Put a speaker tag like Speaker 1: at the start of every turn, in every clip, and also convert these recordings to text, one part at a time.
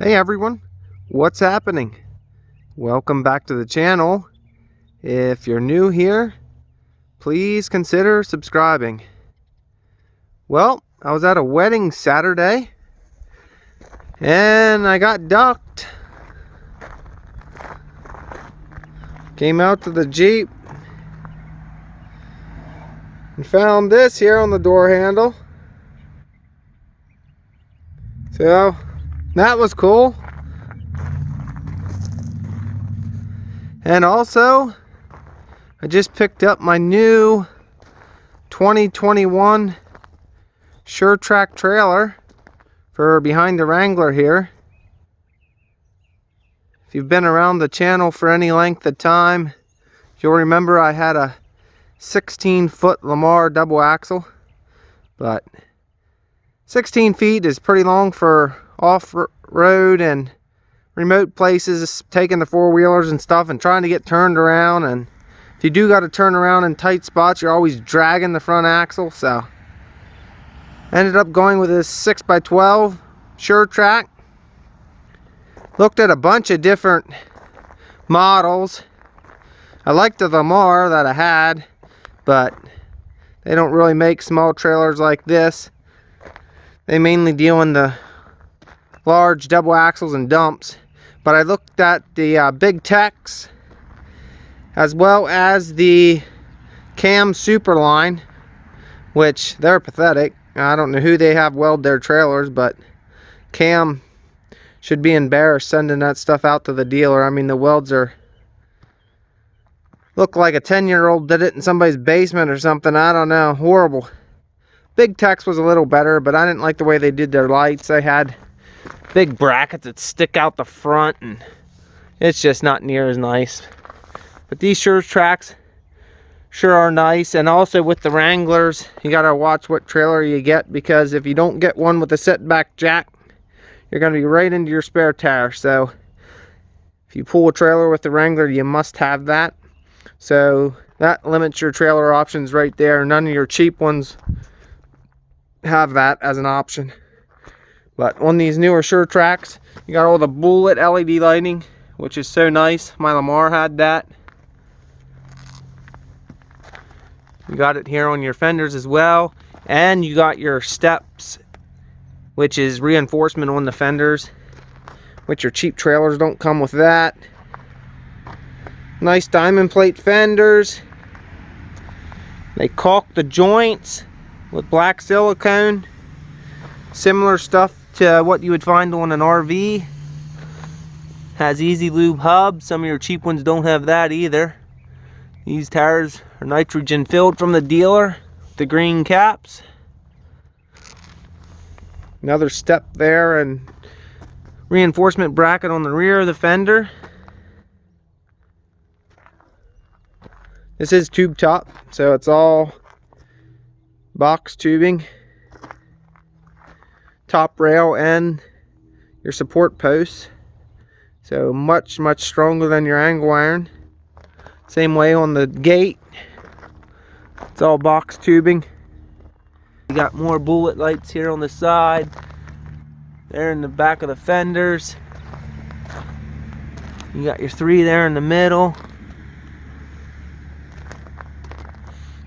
Speaker 1: Hey everyone, what's happening? Welcome back to the channel. If you're new here, please consider subscribing. Well, I was at a wedding Saturday and I got ducked. Came out to the Jeep and found this here on the door handle. So that was cool. And also, I just picked up my new 2021 trac trailer for behind the Wrangler here. If you've been around the channel for any length of time, you'll remember I had a 16-foot Lamar double axle, but 16 feet is pretty long for off-road and remote places, taking the four-wheelers and stuff and trying to get turned around. And if you do got to turn around in tight spots, you're always dragging the front axle. So ended up going with this 6x12 trac. Looked at a bunch of different models. I liked the Lamar that I had, but they don't really make small trailers like this. They mainly deal in the large double axles and dumps. But I looked at the Big Tex as well as the Cam Superline, which they're pathetic. I don't know who they have weld their trailers, but Cam should be embarrassed sending that stuff out to the dealer. I mean, the welds look like a 10-year-old did it in somebody's basement or something. I don't know. Horrible. Big Tex was a little better, but I didn't like the way they did their lights. They had big brackets that stick out the front, and it's just not near as nice. But these tracs sure are nice. And also with the Wranglers, you gotta watch what trailer you get, because if you don't get one with a setback jack, you're gonna be right into your spare tire. So if you pull a trailer with the Wrangler, you must have that. So that limits your trailer options right there. None of your cheap ones have that as an option. But on these newer tracs, you got all the bullet LED lighting, which is so nice. My Lamar had that. You got it here on your fenders as well. And you got your steps, which is reinforcement on the fenders, which your cheap trailers don't come with that. Nice diamond plate fenders. They caulk the joints with black silicone. Similar stuff to what you would find on an RV. Has easy lube hub. Some of your cheap ones don't have that either. These tires are nitrogen filled from the dealer. The green caps. Another step there, and reinforcement bracket on the rear of the fender. This is tube top, so it's all box tubing. Top rail and your support posts. So much stronger than your angle iron. Same way on the gate. It's all box tubing. You got more bullet lights here on the side. There in the back of the fenders. You got your three there in the middle.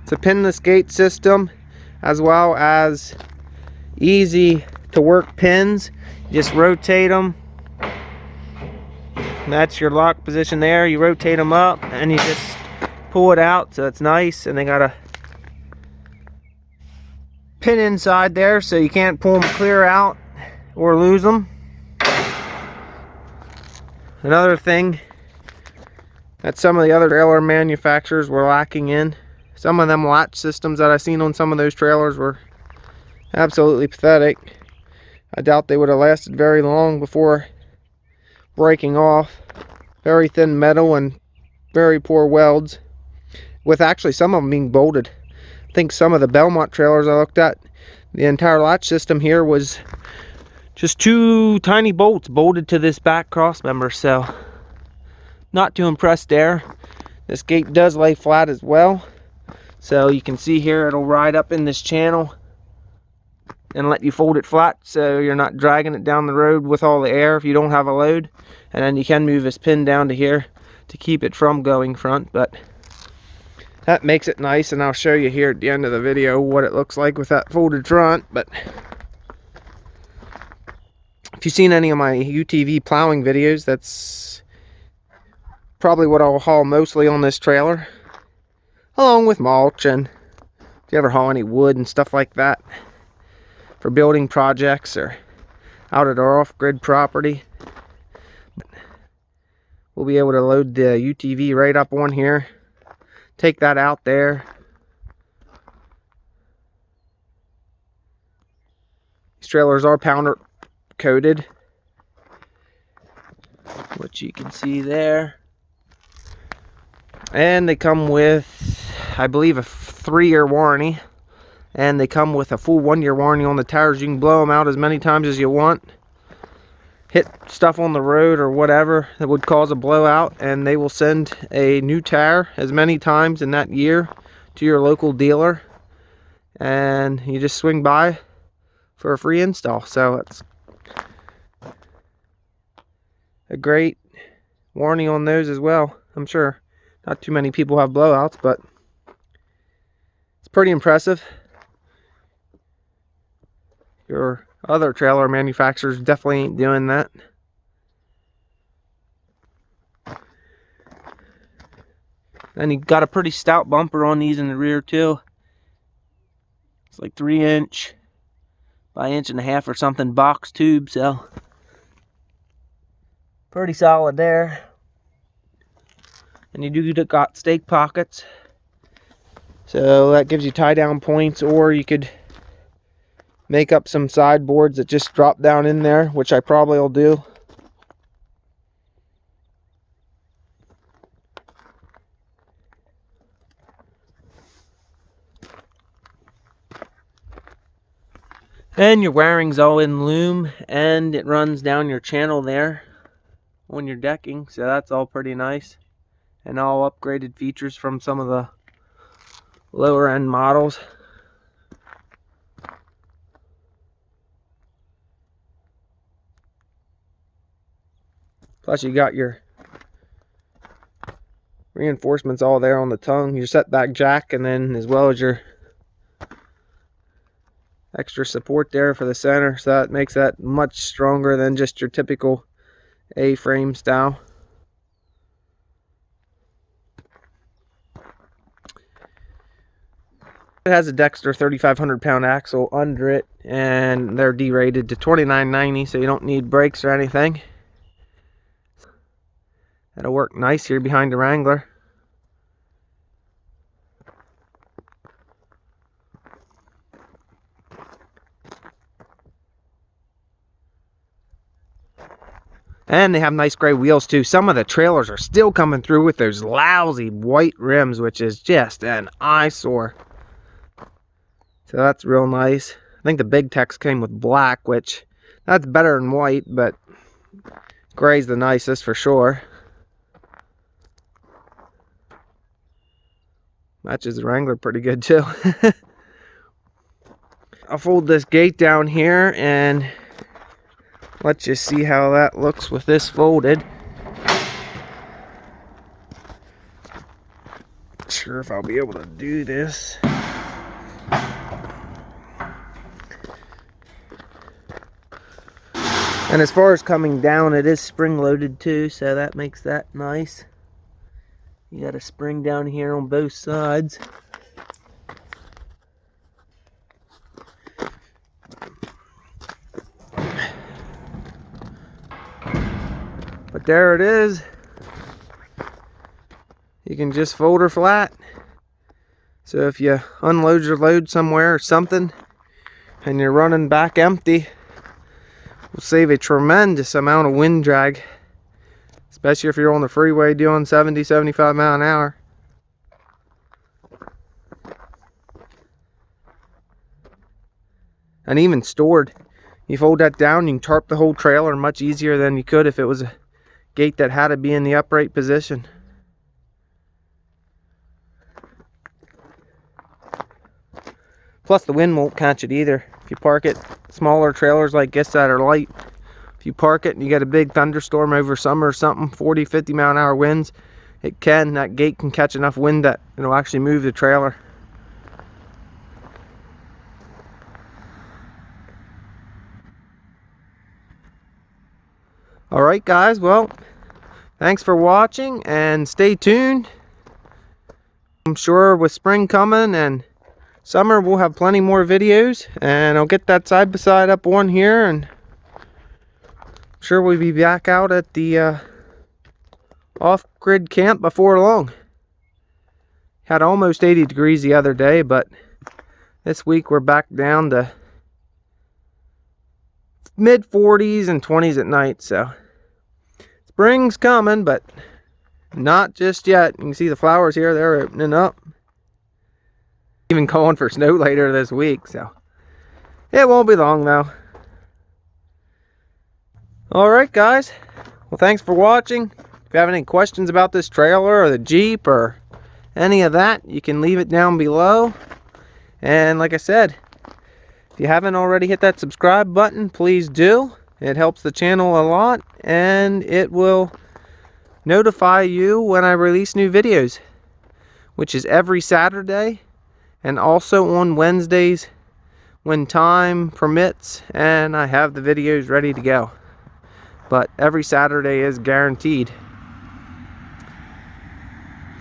Speaker 1: It's a pinless gate system, as well as easy to work pins. You just rotate them. That's your lock position there. You rotate them up and you just pull it out, so it's nice. And they got a pin inside there, so you can't pull them clear out or lose them. Another thing that some of the other trailer manufacturers were lacking in, some of them latch systems that I've seen on some of those trailers were absolutely pathetic. I doubt they would have lasted very long before breaking off. Very thin metal and very poor welds, with actually some of them being bolted. I think some of the Belmont trailers I looked at, the entire latch system here was just two tiny bolts bolted to this back cross member. So not too impressed there. This gate does lay flat as well, so you can see here it'll ride up in this channel and let you fold it flat so you're not dragging it down the road with all the air if you don't have a load. And then you can move this pin down to here to keep it from going front, but that makes it nice, and I'll show you here at the end of the video what it looks like with that folded front. But if you've seen any of my UTV plowing videos, that's probably what I'll haul mostly on this trailer, along with mulch, and if you ever haul any wood and stuff like that for building projects or out at our off-grid property. We'll be able to load the UTV right up on here, take that out there. These trailers are powder coated, which you can see there. And they come with, I believe, a 3-year warranty. And they come with a full 1-year warranty on the tires. You can blow them out as many times as you want. Hit stuff on the road or whatever that would cause a blowout, and they will send a new tire as many times in that year to your local dealer. And you just swing by for a free install. So it's a great warranty on those as well. I'm sure not too many people have blowouts, but it's pretty impressive. Your other trailer manufacturers definitely ain't doing that. Then you got a pretty stout bumper on these in the rear too. It's like 3" by 1.5" or something box tube, so pretty solid there. And you do got stake pockets, so that gives you tie down points, or you could make up some sideboards that just drop down in there, which I probably will do. And your wiring's all in loom, and it runs down your channel there on your decking, so that's all pretty nice. And all upgraded features from some of the lower end models. Plus you got your reinforcements all there on the tongue, your setback jack, and then as well as your extra support there for the center, so that makes that much stronger than just your typical A-frame style. It has a Dexter 3,500 pound axle under it, and they're derated to 2990, so you don't need brakes or anything. That'll work nice here behind the Wrangler. And they have nice gray wheels too. Some of the trailers are still coming through with those lousy white rims, which is just an eyesore. So that's real nice. I think the Big Tex came with black, which that's better than white, but gray's the nicest for sure. Matches the Wrangler pretty good too. I'll fold this gate down here and let you see how that looks with this folded. Not sure if I'll be able to do this. And as far as coming down, it is spring loaded too, so that makes that nice. You got a spring down here on both sides. But there it is. You can just fold her flat. So if you unload your load somewhere or something and you're running back empty, will save a tremendous amount of wind drag, especially if you're on the freeway doing 70, 75 miles an hour. And even stored, you fold that down, you can tarp the whole trailer much easier than you could if it was a gate that had to be in the upright position. Plus the wind won't catch it either. If you park it, smaller trailers like this that are light, if you park it and you get a big thunderstorm over summer or something, 40, 50 mile an hour winds, that gate can catch enough wind that it'll actually move the trailer. Alright guys, well, thanks for watching and stay tuned. I'm sure with spring coming and summer we'll have plenty more videos, and I'll get that side by side up on here, and I'm sure we'll be back out at the off-grid camp before long. Had almost 80 degrees the other day, but this week we're back down to mid 40s and 20s at night. So spring's coming, but not just yet. You can see the flowers here, they're opening up. Even calling for snow later this week, so it won't be long though. Alright guys, well, thanks for watching. If you have any questions about this trailer or the Jeep or any of that, you can leave it down below. And like I said, if you haven't already hit that subscribe button, please do. It helps the channel a lot, and it will notify you when I release new videos, which is every Saturday and also on Wednesdays when time permits and I have the videos ready to go. But every Saturday is guaranteed.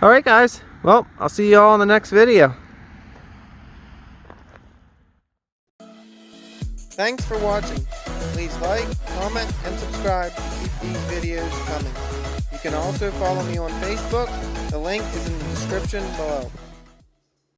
Speaker 1: Alright guys, well, I'll see you all in the next video. Thanks for watching. Please like, comment, and subscribe to keep these videos coming. You can also follow me on Facebook. The link is in the description below.